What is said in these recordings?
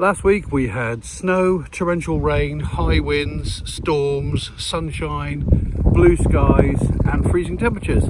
Last week we had snow, torrential rain, high winds, storms, sunshine, blue skies and freezing temperatures.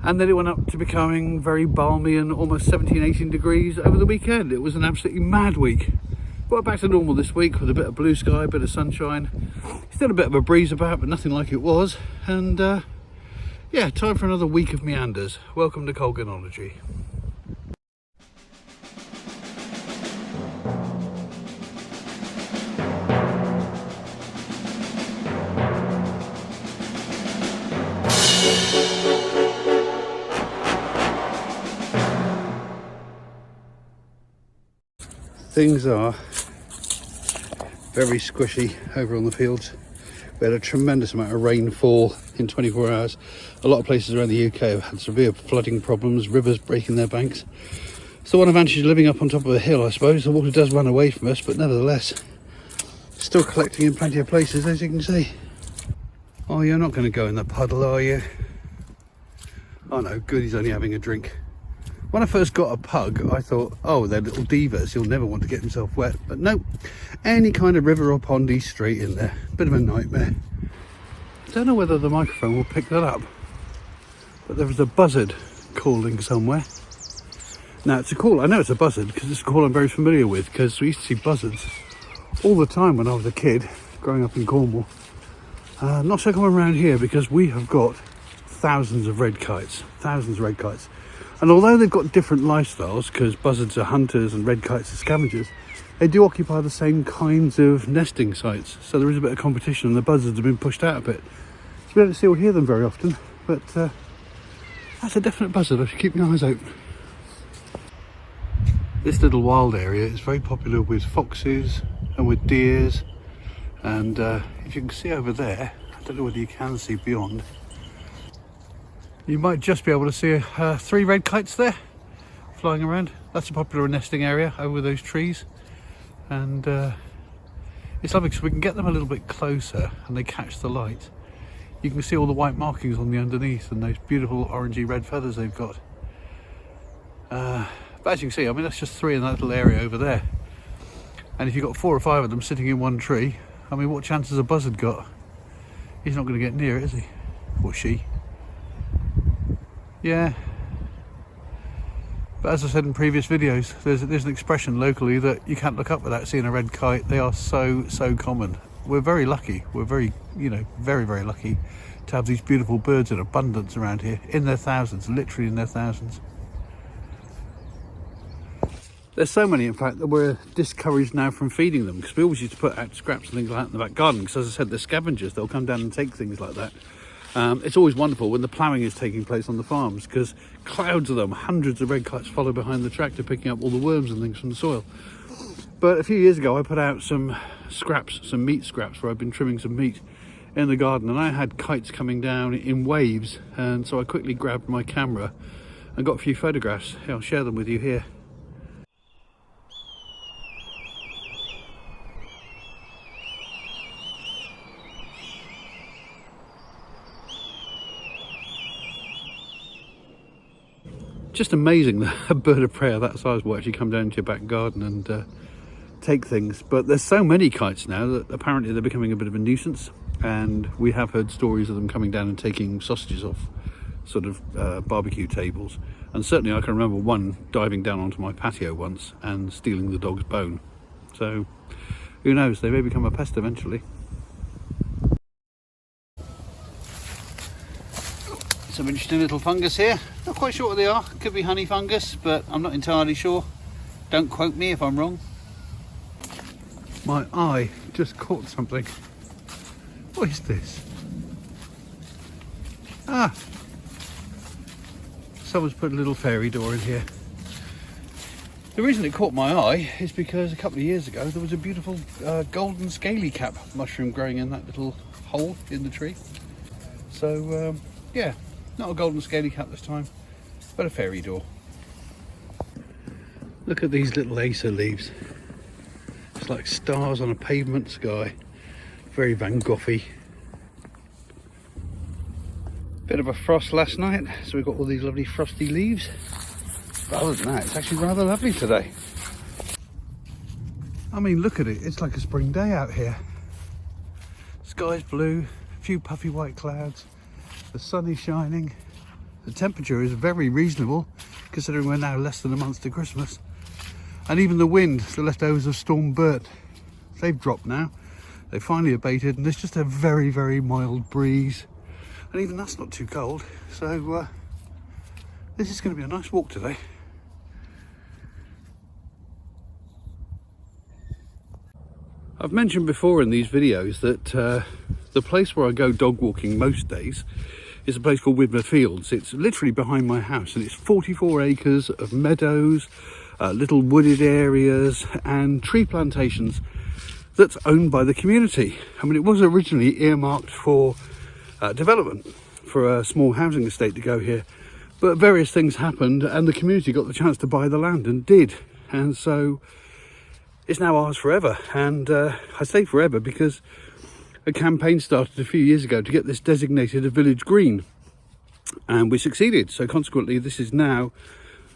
And then it went up to becoming very balmy and almost 17, 18 degrees over the weekend. It was an absolutely mad week. But back to normal this week with a bit of blue sky, a bit of sunshine. Still a bit of a breeze about, but nothing like it was. And yeah, time for another week of meanders. Welcome to Colganology. Things are very squishy over on the fields. We had a tremendous amount of rainfall in 24 hours. A lot of places around the UK have had severe flooding problems, rivers breaking their banks. So one advantage of living up on top of a hill, I suppose, the water does run away from us, but nevertheless, still collecting in plenty of places, as you can see. Oh, you're not going to go in the puddle, are you? Oh no, good, he's only having a drink. When I first got a pug, I thought, oh, they're little divas, he'll never want to get himself wet. But no, any kind of river or pond, he's straight in there. Bit of a nightmare. Don't know whether the microphone will pick that up, but there was a buzzard calling somewhere. Now, it's a call, I know it's a buzzard, because it's a call I'm very familiar with, because we used to see buzzards all the time when I was a kid, growing up in Cornwall. Not so common around here, because we have got thousands of red kites. And although they've got different lifestyles, because buzzards are hunters and red kites are scavengers, they do occupy the same kinds of nesting sites. So there is a bit of competition and the buzzards have been pushed out a bit. So we don't see or hear them very often, but that's a definite buzzard. I should keep my eyes open. This little wild area is very popular with foxes and with deers. And if you can see over there, I don't know whether you can see beyond, you might just be able to see 3 red kites there flying around. That's a popular nesting area over those trees, and it's lovely because we can get them a little bit closer and they catch the light. You can see all the white markings on the underneath and those beautiful orangey red feathers they've got. But as you can see, I mean, that's just 3 in that little area over there, and if you've got 4 or 5 of them sitting in one tree, I mean, what chance has a buzzard got? He's not going to get near it, is he? Or she? Yeah, but as I said in previous videos, there's an expression locally that you can't look up without seeing a red kite. They are so common. We're very lucky. We're very lucky to have these beautiful birds in abundance around here, in their thousands, literally in their thousands. There's so many, in fact, that we're discouraged now from feeding them, because we always used to put out scraps and things like that in the back garden, because as I said, they're scavengers. They'll come down and take things like that. It's always wonderful when the ploughing is taking place on the farms, because clouds of them, hundreds of red kites follow behind the tractor picking up all the worms and things from the soil. But a few years ago I put out some scraps, some meat scraps, where I've been trimming some meat in the garden, and I had kites coming down in waves, and so I quickly grabbed my camera and got a few photographs. I'll share them with you here. Just amazing that a bird of prey of that size will actually come down into your back garden and take things. But there's so many kites now that apparently they're becoming a bit of a nuisance, and we have heard stories of them coming down and taking sausages off sort of barbecue tables, and certainly I can remember one diving down onto my patio once and stealing the dog's bone. So who knows, they may become a pest eventually. Some interesting little fungus here. Not quite sure what they are. Could be honey fungus, but I'm not entirely sure. Don't quote me if I'm wrong. My eye just caught something. What is this? Ah! Someone's put a little fairy door in here. The reason it caught my eye is because a couple of years ago there was a beautiful golden scaly cap mushroom growing in that little hole in the tree. So yeah. Not a golden scaly cap this time, but a fairy door. Look at these little acer leaves. It's like stars on a pavement sky. Very Van Gogh-y. Bit of a frost last night, so we've got all these lovely frosty leaves. But other than that, it's actually rather lovely today. I mean, look at it, it's like a spring day out here. Sky's blue, a few puffy white clouds, the sun is shining. The temperature is very reasonable considering we're now less than a month to Christmas. And even the wind, the leftovers of Storm Bert, they've dropped now. They've finally abated and there's just a very, very mild breeze. And even that's not too cold. So this is going to be a nice walk today. I've mentioned before in these videos that the place where I go dog walking most days is a place called Widmer Fields. It's literally behind my house and it's 44 acres of meadows, little wooded areas and tree plantations that's owned by the community. I mean, it was originally earmarked for development, for a small housing estate to go here, but various things happened and the community got the chance to buy the land and did. And so it's now ours forever, and I say forever because a campaign started a few years ago to get this designated a village green, and we succeeded. So consequently, this is now,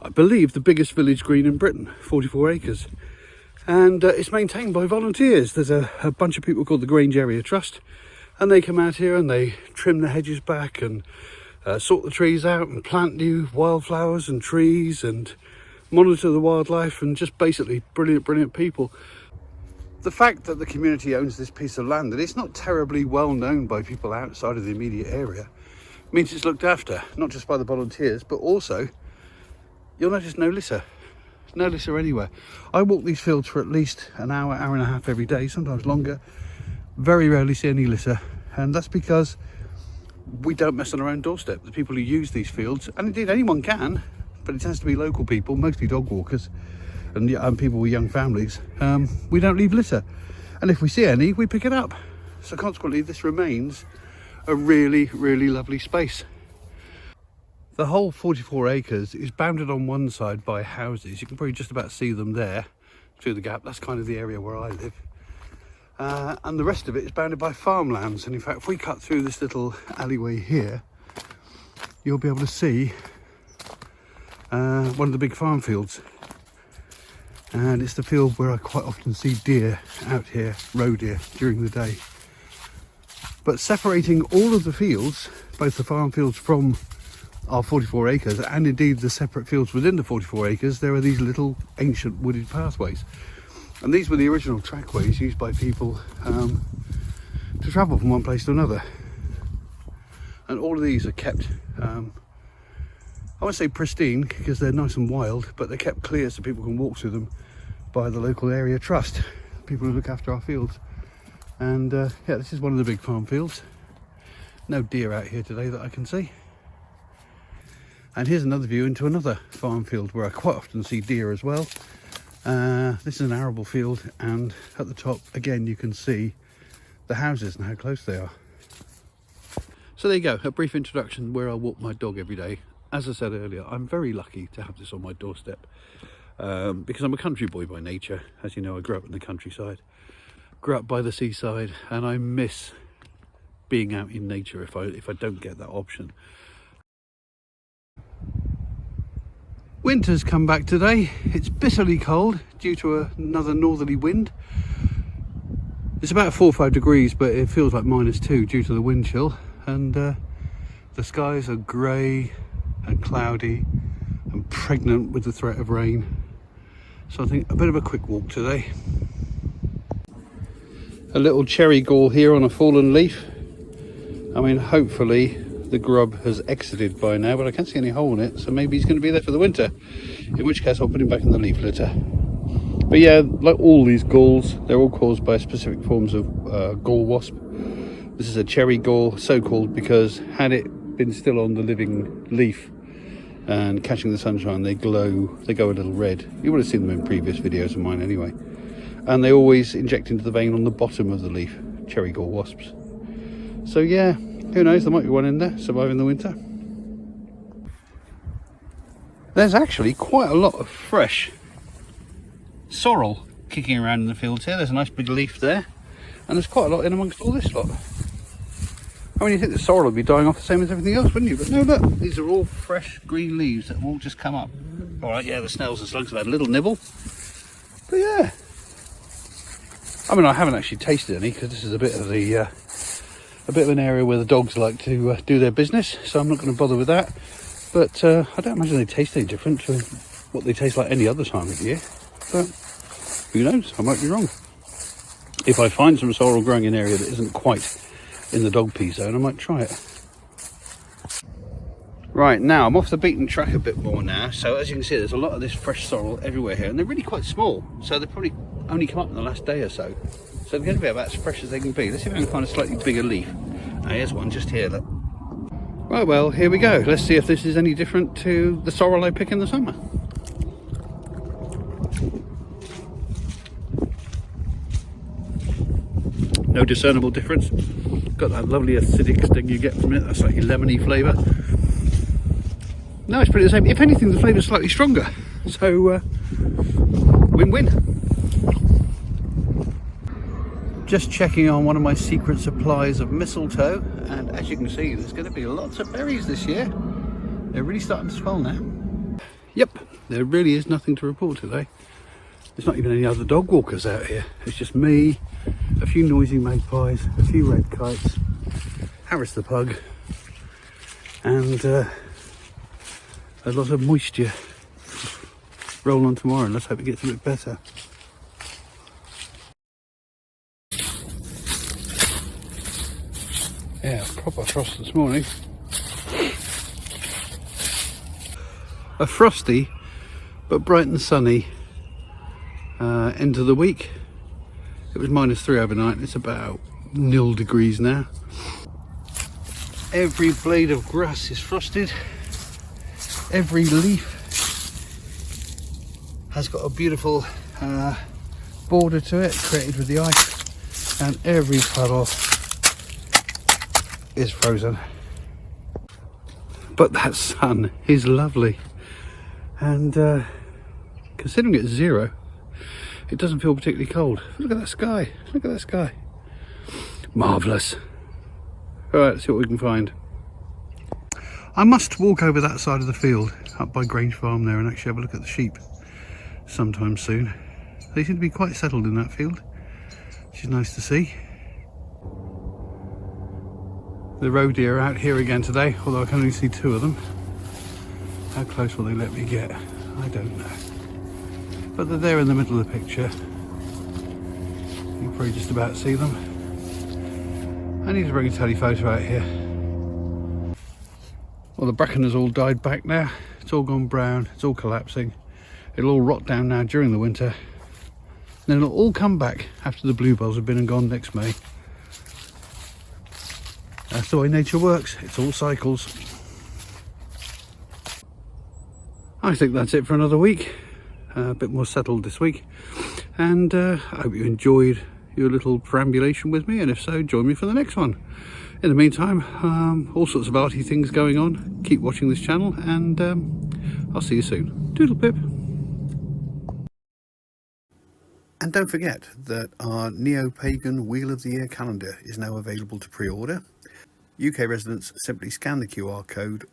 I believe, the biggest village green in Britain, 44 acres, and it's maintained by volunteers. There's a bunch of people called the Grange Area Trust, and they come out here and they trim the hedges back and sort the trees out and plant new wildflowers and trees and monitor the wildlife, and just basically brilliant people. The fact that the community owns this piece of land and it's not terribly well known by people outside of the immediate area means it's looked after, not just by the volunteers, but also you'll notice no litter anywhere. I walk these fields for at least an hour and a half every day, sometimes longer. Very rarely see any litter, and that's because we don't mess on our own doorstep. The people who use these fields, and indeed anyone can, but it tends to be local people, mostly dog walkers and people with young families. We don't leave litter, and if we see any, we pick it up. So consequently, this remains a really lovely space. The whole 44 acres is bounded on one side by houses. You can probably just about see them there through the gap. That's kind of the area where I live. And the rest of it is bounded by farmlands. And in fact, if we cut through this little alleyway here, you'll be able to see one of the big farm fields, and it's the field where I quite often see deer out here, roe deer, during the day. But separating all of the fields, both the farm fields from our 44 acres and indeed the separate fields within the 44 acres, there are these little ancient wooded pathways, and these were the original trackways used by people to travel from one place to another. And all of these are kept I won't say pristine because they're nice and wild, but they're kept clear so people can walk through them by the local area trust, people who look after our fields. And yeah, this is one of the big farm fields. No deer out here today that I can see. And here's another view into another farm field where I quite often see deer as well. This is an arable field, and at the top again you can see the houses and how close they are. So there you go, a brief introduction where I walk my dog every day. As I said earlier, I'm very lucky to have this on my doorstep because I'm a country boy by nature. As you know, I grew up in the countryside, grew up by the seaside, and I miss being out in nature if I don't get that option. Winter's come back today. It's bitterly cold due to another northerly wind. It's about 4 or 5 degrees, but it feels like -2 due to the wind chill, and the skies are grey and cloudy and pregnant with the threat of rain. So I think a bit of a quick walk today. A little cherry gall here on a fallen leaf. I mean, hopefully the grub has exited by now, but I can't see any hole in it, so maybe he's going to be there for the winter, in which case I'll put him back in the leaf litter. But yeah, like all these galls, they're all caused by specific forms of gall wasp. This is a cherry gall, so called because had it been still on the living leaf and catching the sunshine, they glow, they go a little red. You would have seen them in previous videos of mine anyway. And they always inject into the vein on the bottom of the leaf, cherry gall wasps. So yeah, who knows, there might be one in there surviving the winter. There's actually quite a lot of fresh sorrel kicking around in the fields here. There's a nice big leaf there, and there's quite a lot in amongst all this lot. I mean, you think the sorrel would be dying off the same as everything else, wouldn't you? But no, look, these are all fresh green leaves that have all just come up. All right, yeah, the snails and slugs have had a little nibble. But yeah, I mean, I haven't actually tasted any because this is a bit of an area where the dogs like to do their business, so I'm not going to bother with that. But I don't imagine they taste any different to what they taste like any other time of year. But who knows? I might be wrong. If I find some sorrel growing in an area that isn't quite in the dog pea zone, I might try it. Right, now I'm off the beaten track a bit more now, so as you can see there's a lot of this fresh sorrel everywhere here, and they're really quite small, so they probably only come up in the last day or so. So they're going to be about as fresh as they can be. Let's see if I can find a slightly bigger leaf. Now, here's one just here, look. Right, well, here we go. Let's see if this is any different to the sorrel I pick in the summer. No discernible difference. Got that lovely acidic sting you get from it, that slightly lemony flavour. No, it's pretty the same. If anything, the flavour's slightly stronger. So, win-win. Just checking on one of my secret supplies of mistletoe, and as you can see, there's going to be lots of berries this year. They're really starting to swell now. Yep, there really is nothing to report today. There's not even any other dog walkers out here. It's just me, a few noisy magpies, a few red kites, Harris the pug, and a lot of moisture. Roll on tomorrow and let's hope it gets a bit better. Yeah, proper frost this morning. A frosty but bright and sunny end of the week. It was -3 overnight. It's about 0 degrees now. Every blade of grass is frosted. Every leaf has got a beautiful border to it created with the ice, and every puddle is frozen. But that sun is lovely, and considering it's 0, it doesn't feel particularly cold. Look at that sky, look at that sky. Marvellous. Alright, let's see what we can find. I must walk over that side of the field up by Grange Farm there and actually have a look at the sheep sometime soon. They seem to be quite settled in that field, which is nice to see. The roe deer are out here again today, although I can only see 2 of them. How close will they let me get? I don't know. But they're there in the middle of the picture. You can probably just about see them. I need to bring a telephoto out here. Well, the bracken has all died back now. It's all gone brown, it's all collapsing. It'll all rot down now during the winter. Then it'll all come back after the bluebells have been and gone next May. That's the way nature works, it's all cycles. I think that's it for another week. A bit more settled this week. And I hope you enjoyed your little perambulation with me, and if so, join me for the next one. In the meantime, all sorts of arty things going on. Keep watching this channel, and I'll see you soon. Toodle pip. And don't forget that our Neo-Pagan Wheel of the Year calendar is now available to pre-order. UK residents simply scan the QR code.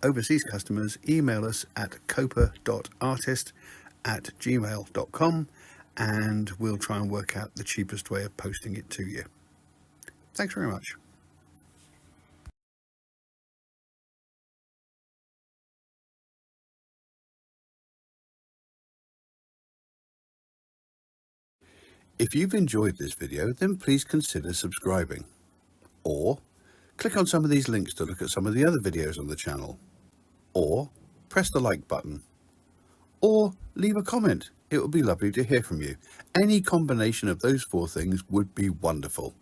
Overseas customers email us at copa.artist@gmail.com, and we'll try and work out the cheapest way of posting it to you. Thanks very much. If you've enjoyed this video, then please consider subscribing, or click on some of these links to look at some of the other videos on the channel, or press the like button, or leave a comment. It would be lovely to hear from you. Any combination of those 4 things would be wonderful.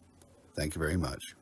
Thank you very much.